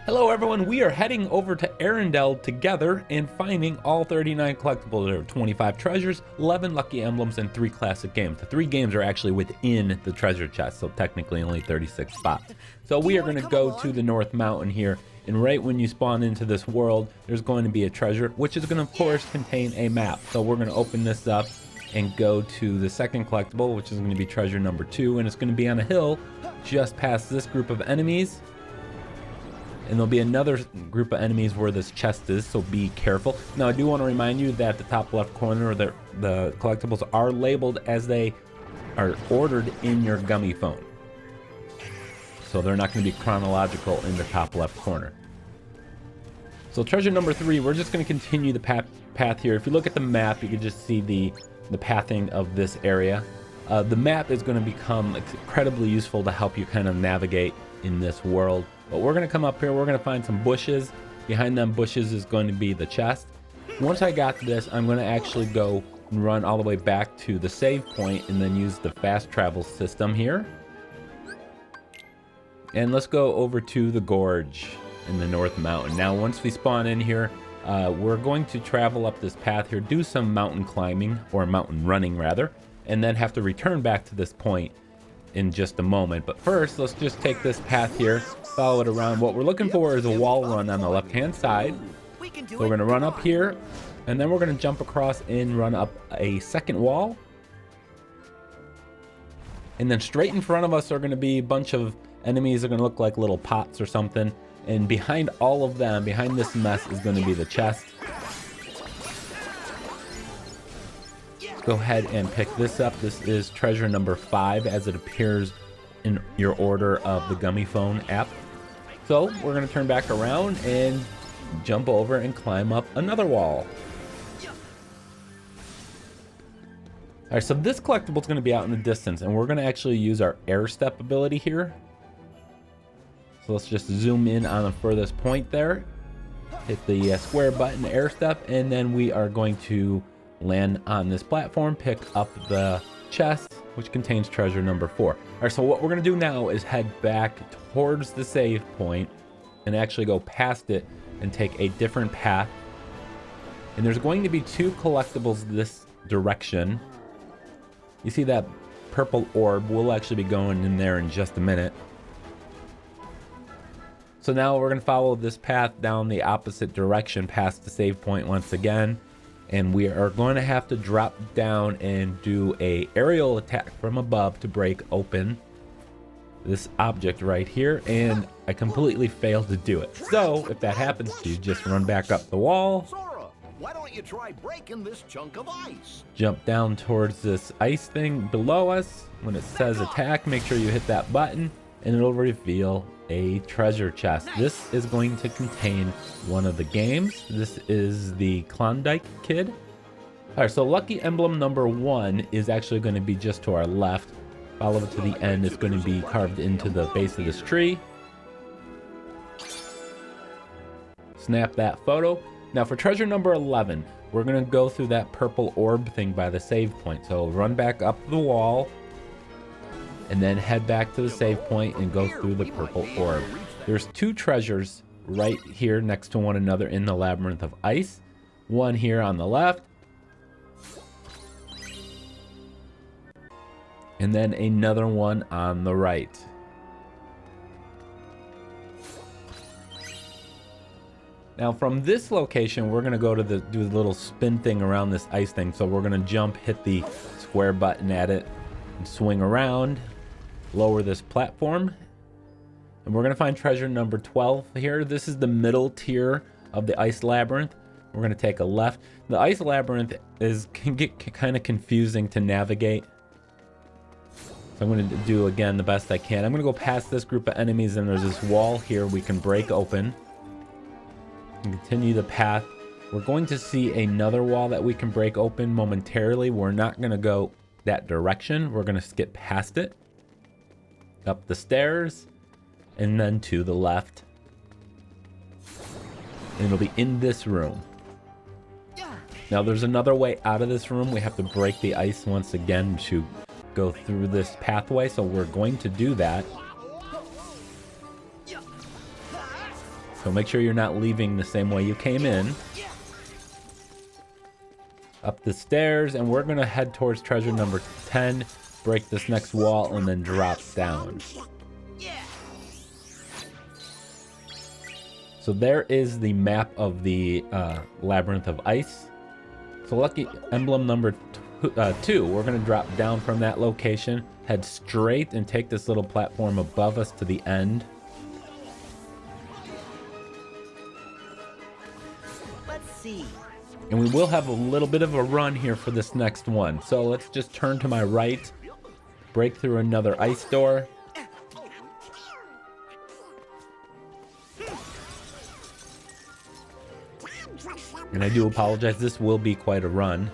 Hello everyone, we are heading over to Arendelle together and finding all 39 collectibles. There are 25 treasures, 11 lucky emblems, and 3 classic games. The 3 games are actually within the treasure chest, so technically only 36 spots. So we are going to go to the North Mountain here, and right when you spawn into this world, there's going to be a treasure, which is going to of course contain a map. So we're going to open this up and go to the second collectible, which is going to be treasure number 2, and it's going to be on a hill just past this group of enemies. And there'll be another group of enemies where this chest is, so be careful. Now, I do want to remind you that the top left corner, the collectibles are labeled as they are ordered in your gummy phone. So they're not going to be chronological in the top left corner. So treasure number 3, we're just going to continue the path here. If you look at the map, you can just see the pathing of this area. The map is going to become incredibly useful to help you kind of navigate in this world. But we're going to come up here, we're going to find some bushes. Behind them bushes is going to be the chest. Once I got this, I'm going to actually go and run all the way back to the save point and then use the fast travel system here. And let's go over to the gorge in the North Mountain. Now, once we spawn in here, we're going to travel up this path here, do some mountain climbing, or mountain running rather, and then have to return back to this point in just a moment. But first, let's just take this path here, follow it around. What we're looking for is a wall run on the left hand side. So we're going to run up here, and then we're going to jump across and run up a second wall. And then straight in front of us are going to be a bunch of enemies that are going to look like little pots or something. And behind all of them, behind this mess, is going to be the chest. Go ahead and pick this up. This is treasure number 5 as it appears in your order of the Gummy Phone app. So we're going to turn back around and jump over and climb up another wall. All right, so this collectible is going to be out in the distance, and we're going to actually use our air step ability here. So let's just zoom in on the furthest point there. Hit the square button, air step, and then we are going to land on this platform, pick up the chest, which contains treasure number 4. All right, so what we're going to do now is head back towards the save point and actually go past it and take a different path. And there's going to be 2 collectibles this direction. You see that purple orb? We'll actually be going in there in just a minute. So now we're going to follow this path down the opposite direction past the save point once again. And we are going to have to drop down and do a aerial attack from above to break open this object right here. And I completely failed to do it. So if that happens to you, just run back up the wall. Why don't you try breaking this chunk of ice? Jump down towards this ice thing below us. When it says attack, make sure you hit that button and it'll reveal a treasure chest. This is going to contain one of the games. This is the Klondike Kid. All right, so lucky emblem number 1 is actually going to be just to our left. Follow it to the end. It's going to be carved into the base of this tree. Snap that photo. Now for treasure number 11, we're going to go through that purple orb thing by the save point. So run back up the wall and then head back to the save point and go through the purple orb. There's 2 treasures right here next to one another in the labyrinth of ice. One here on the left, and then another one on the right. Now from this location, we're going to go to do the little spin thing around this ice thing. So we're going to jump, hit the square button at it, and swing around, lower this platform, and we're going to find treasure number 12 here. This is the middle tier of the ice labyrinth. We're going to take a left. The ice labyrinth can get kind of confusing to navigate. So I'm going to do again the best I can. I'm going to go past this group of enemies, and there's this wall here we can break open and continue the path. We're going to see another wall that we can break open momentarily. We're not going to go that direction. We're going to skip past it, up the stairs, and then to the left. And it'll be in this room. Now there's another way out of this room. We have to break the ice once again to go through this pathway, so we're going to do that. So make sure you're not leaving the same way you came in. Up the stairs, and we're gonna head towards treasure number 10, break this next wall, and then drop down. So there is the map of the Labyrinth of Ice. So lucky emblem number 2, we're gonna drop down from that location, head straight and take this little platform above us to the end. Let's see. And we will have a little bit of a run here for this next one. So let's just turn to my right, break through another ice door. And I do apologize, this will be quite a run.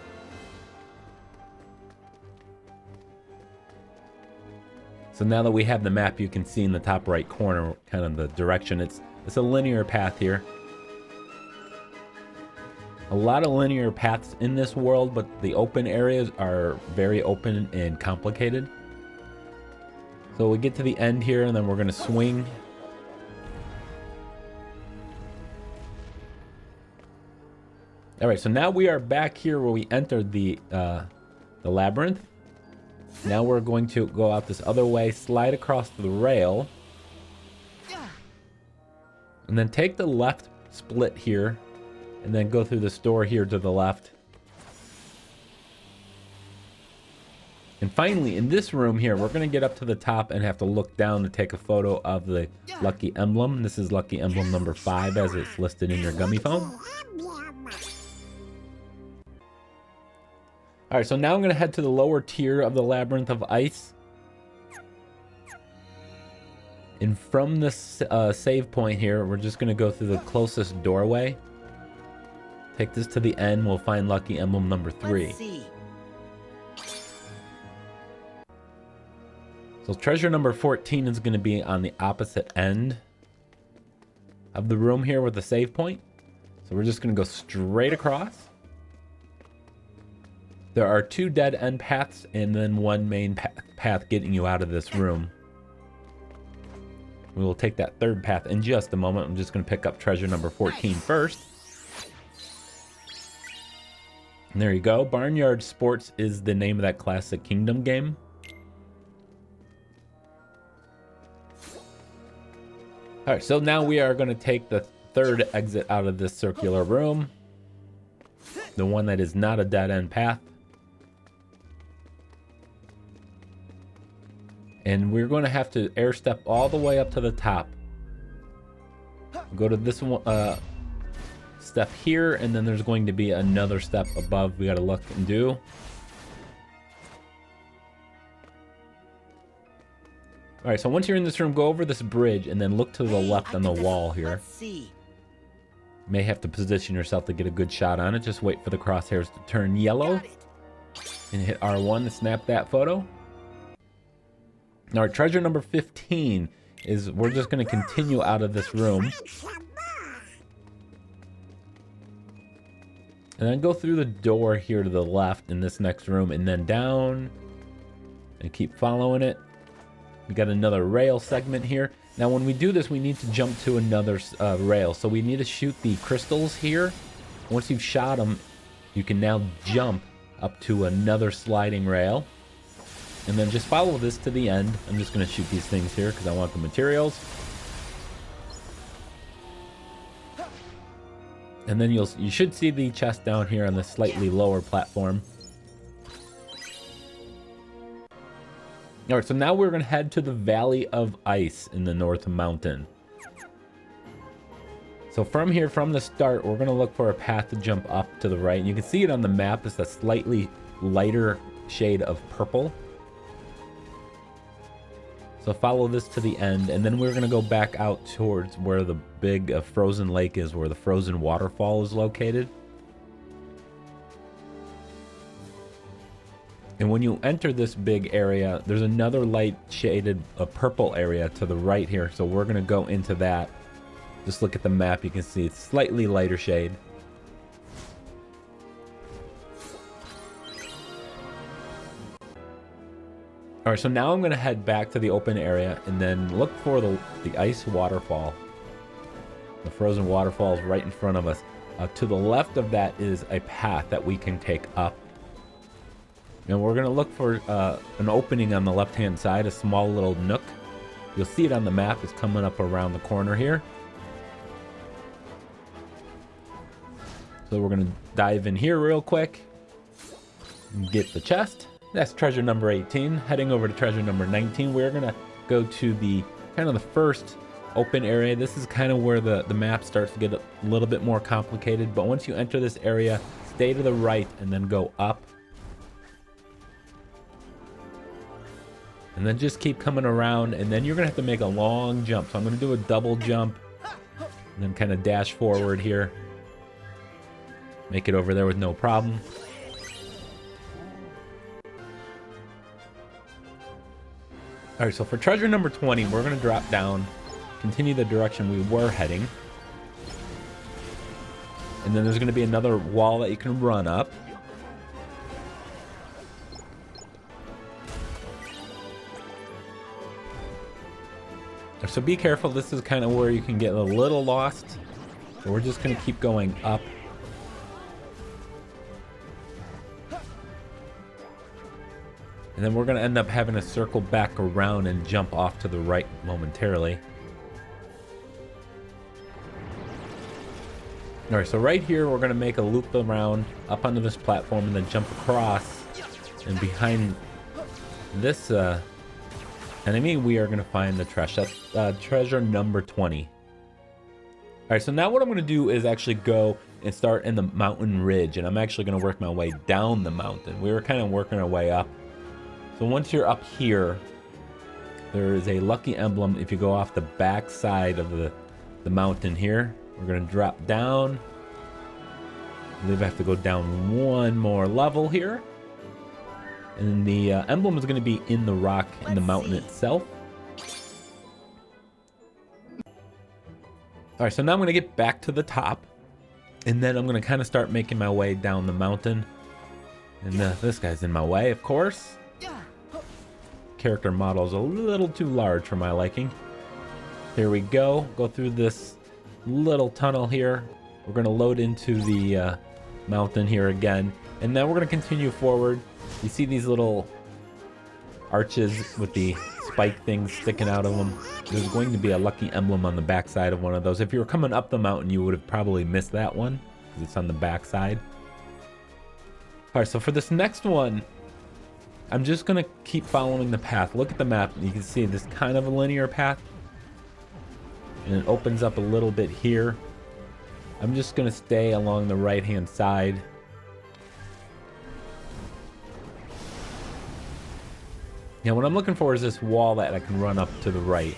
So now that we have the map, you can see in the top right corner kind of the direction. It's a linear path here. A lot of linear paths in this world, but the open areas are very open and complicated. So we get to the end here, and then we're going to swing. All right, so now we are back here where we entered the labyrinth. Now we're going to go out this other way, slide across the rail, and then take the left split here, and then go through this door here to the left. And finally, in this room here, we're going to get up to the top and have to look down to take a photo of the lucky emblem. This is lucky emblem number 5 as it's listed in your gummy phone. All right, so now I'm going to head to the lower tier of the Labyrinth of Ice. And from this save point here, we're just going to go through the closest doorway. Take this to the end, we'll find lucky emblem number 3. Let's see. So treasure number 14 is going to be on the opposite end of the room here with the save point. So we're just going to go straight across. There are 2 dead end paths and then 1 main path getting you out of this room. We will take that 3rd path in just a moment. I'm just going to pick up treasure number 14 first. And there you go. Barnyard Sports is the name of that classic Kingdom game. All right, so now we are going to take the 3rd exit out of this circular room. The one that is not a dead end path. And we're going to have to air step all the way up to the top. Go to this one, step here, and then there's going to be another step above we got to look and do. All right, so once you're in this room, go over this bridge and then look to the left on the wall here. Let's see. May have to position yourself to get a good shot on it. Just wait for the crosshairs to turn yellow and hit R1 to snap that photo. All right, treasure number 15 is we're just going to continue out of this room. And then go through the door here to the left in this next room and then down and keep following it. We got another rail segment here. Now when we do this, we need to jump to another rail. So we need to shoot the crystals here. Once you've shot them, you can now jump up to another sliding rail. And then just follow this to the end. I'm just going to shoot these things here because I want the materials. And then you should see the chest down here on the slightly lower platform. All right, so now we're going to head to the Valley of Ice in the North Mountain. So from here, from the start, we're going to look for a path to jump up to the right. And you can see it on the map. It's a slightly lighter shade of purple. So follow this to the end, and then we're going to go back out towards where the big frozen lake is, where the frozen waterfall is located. And when you enter this big area, there's another light shaded purple area to the right here. So we're going to go into that. Just look at the map. You can see it's slightly lighter shade. All right, so now I'm going to head back to the open area and then look for the ice waterfall. The frozen waterfall is right in front of us. To the left of that is a path that we can take up. And we're going to look for an opening on the left-hand side, a small little nook. You'll see it on the map. It's coming up around the corner here. So we're going to dive in here real quick and get the chest. That's treasure number 18. Heading over to treasure number 19, we're going to go to the kind of the first open area. This is kind of where the map starts to get a little bit more complicated. But once you enter this area, stay to the right and then go up. And then just keep coming around, and then you're going to have to make a long jump. So I'm going to do a double jump and then kind of dash forward here. Make it over there with no problem. All right, so for treasure number 20, we're going to drop down, continue the direction we were heading. And then there's going to be another wall that you can run up. So be careful. This is kind of where you can get a little lost. So we're just going to keep going up. And then we're going to end up having to circle back around and jump off to the right momentarily. All right, so right here, we're going to make a loop around up onto this platform and then jump across. And behind this enemy, we are going to find the treasure. That's treasure number 20. All right, so now what I'm going to do is actually go and start in the mountain ridge. And I'm actually going to work my way down the mountain. We were kind of working our way up. So once you're up here, there is a lucky emblem. If you go off the back side of the mountain here, we're going to drop down. I believe I have to go down one more level here. And the emblem is going to be in the rock in the mountain itself. All right, so now I'm going to get back to the top. And then I'm going to kind of start making my way down the mountain. And this guy's in my way, of course. Character model is a little too large for my liking. Here we go. Go through this little tunnel here. We're going to load into the mountain here again. And then we're going to continue forward. You see these little arches with the spike things sticking out of them. There's going to be a lucky emblem on the backside of one of those. If you were coming up the mountain, you would have probably missed that one because it's on the backside. All right, so for this next one, I'm just going to keep following the path. Look at the map. You can see this kind of a linear path. And it opens up a little bit here. I'm just going to stay along the right-hand side. Now, what I'm looking for is this wall that I can run up to the right.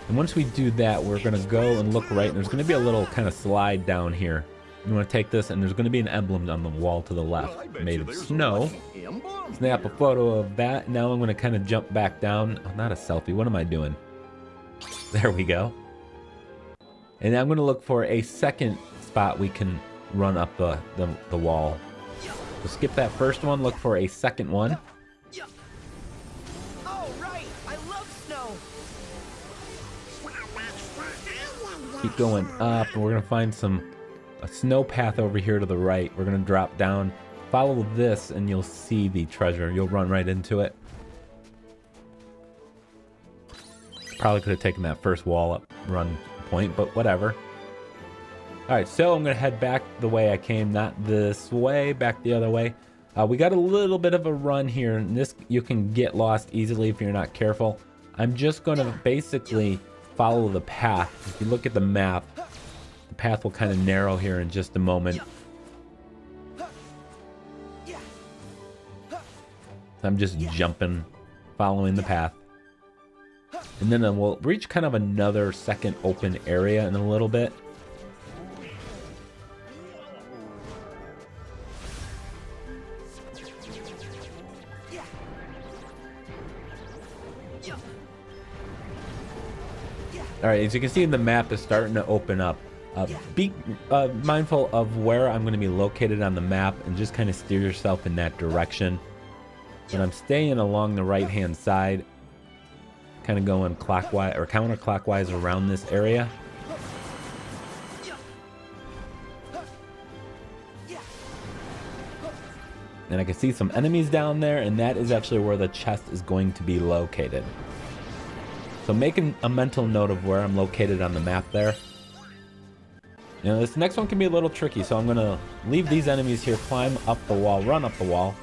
And once we do that, we're going to go and look right. And there's going to be a little kind of slide down here. You want to take this, and there's going to be an emblem on the wall to the left made of snow. Snap a photo of that. Now I'm going to kind of jump back down. Oh, not a selfie. What am I doing? There we go. And I'm going to look for a second spot we can run up the wall. So skip that first one. Look for a second one. Oh, right. I love snow. Keep going up, and we're going to find a snow path over here to the right. We're going to drop down. Follow this, and you'll see the treasure. You'll run right into it. Probably could have taken that first wall up run point, but whatever. All right, so I'm going to head back the way I came, not this way, back the other way. We got a little bit of a run here, and this you can get lost easily if you're not careful. I'm just going to basically follow the path. If you look at the map, the path will kind of narrow here in just a moment. I'm just jumping, following the path. And then we'll reach kind of another second open area in a little bit. All right, as you can see, the map is starting to open up. Be mindful of where I'm going to be located on the map and just kind of steer yourself in that direction. But I'm staying along the right-hand side, kind of going clockwise or counterclockwise around this area. And I can see some enemies down there, and that is actually where the chest is going to be located. So making a mental note of where I'm located on the map there. You know, this next one can be a little tricky, so I'm going to leave these enemies here, climb up the wall, run up the wall.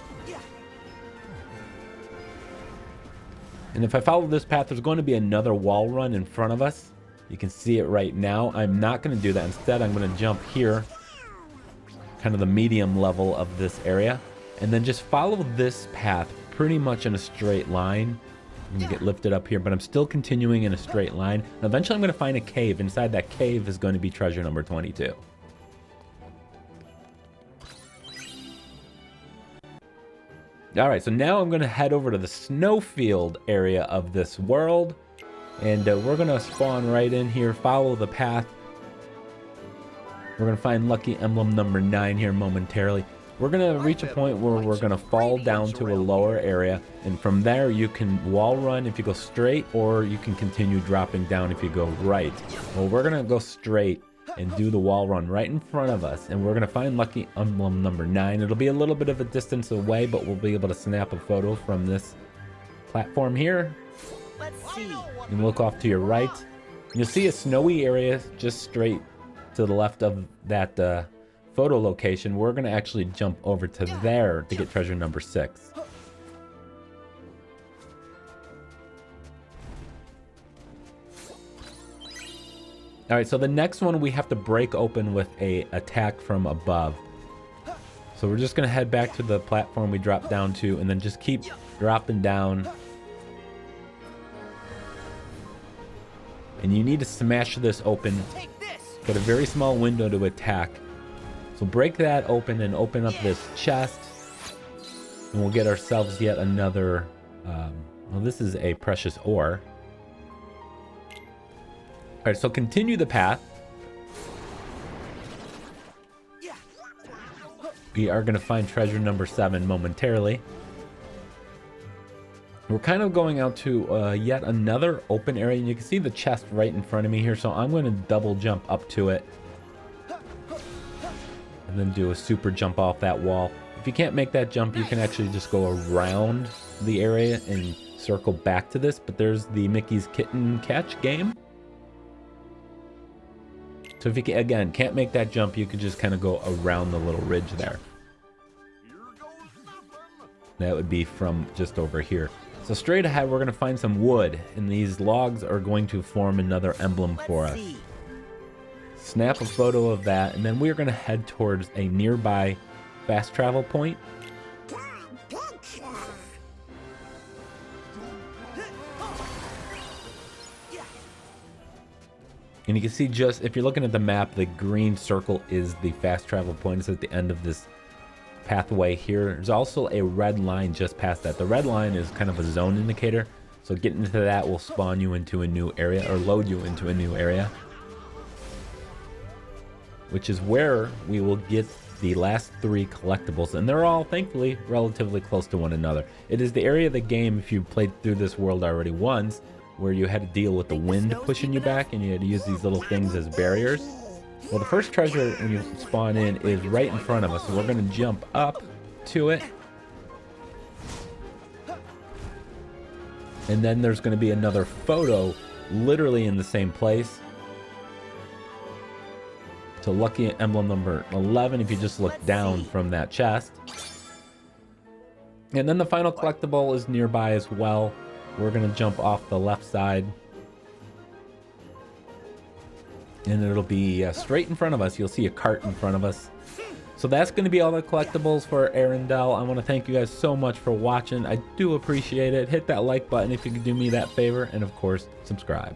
And if I follow this path, there's going to be another wall run in front of us. You can see it right now. I'm not going to do that. Instead, I'm going to jump here, kind of the medium level of this area, and then just follow this path pretty much in a straight line. I'm going to get lifted up here, but I'm still continuing in a straight line. And eventually, I'm going to find a cave. Inside that cave is going to be treasure number 22. All right, so now I'm going to head over to the snowfield area of this world. And we're going to spawn right in here, follow the path. We're going to find lucky emblem number 9 here momentarily. We're going to reach a point where we're going to fall down to a lower area. And from there, you can wall run if you go straight, or you can continue dropping down if you go right. Well, we're going to go straight and do the wall run right in front of us. And we're going to find lucky emblem number 9. It'll be a little bit of a distance away, but we'll be able to snap a photo from this platform here. Let's see. And look off to your right. You'll see a snowy area just straight to the left of that photo location. We're going to actually jump over to there to get treasure number 6. All right, so the next one we have to break open with a attack from above. So we're just going to head back to the platform we dropped down to, and then just keep dropping down. And you need to smash this open. Got a very small window to attack. So break that open and open up this chest. And we'll get ourselves yet another... well, this is a precious ore. All right, so continue the path. We are going to find treasure number 7 momentarily. We're kind of going out to yet another open area, and you can see the chest right in front of me here, so I'm going to double jump up to it and then do a super jump off that wall. If you can't make that jump, you can actually just go around the area and circle back to this, but there's the Mickey's Kitten catch game. So if you, again, can't make that jump, you could just kind of go around the little ridge there. That would be from just over here. So straight ahead, we're going to find some wood, and these logs are going to form another emblem for us. Snap a photo of that, and then we're going to head towards a nearby fast travel point. And you can see, just if you're looking at the map, the green circle is the fast travel point. It's at the end of this pathway here. There's also a red line just past that. The red line is kind of a zone indicator, so getting into that will spawn you into a new area, or load you into a new area, which is where we will get the last 3 collectibles, and they're all thankfully relatively close to one another. It is the area of the game, if you played through this world already once, where you had to deal with the wind pushing you back, and you had to use these little things as barriers. Well, the first treasure when you spawn in is right in front of us, so we're going to jump up to it. And then there's going to be another photo literally in the same place. So lucky emblem number 11 if you just look down from that chest. And then the final collectible is nearby as well. We're going to jump off the left side. And it'll be straight in front of us. You'll see a cart in front of us. So that's going to be all the collectibles for Arendelle. I want to thank you guys so much for watching. I do appreciate it. Hit that like button if you could do me that favor. And of course, subscribe.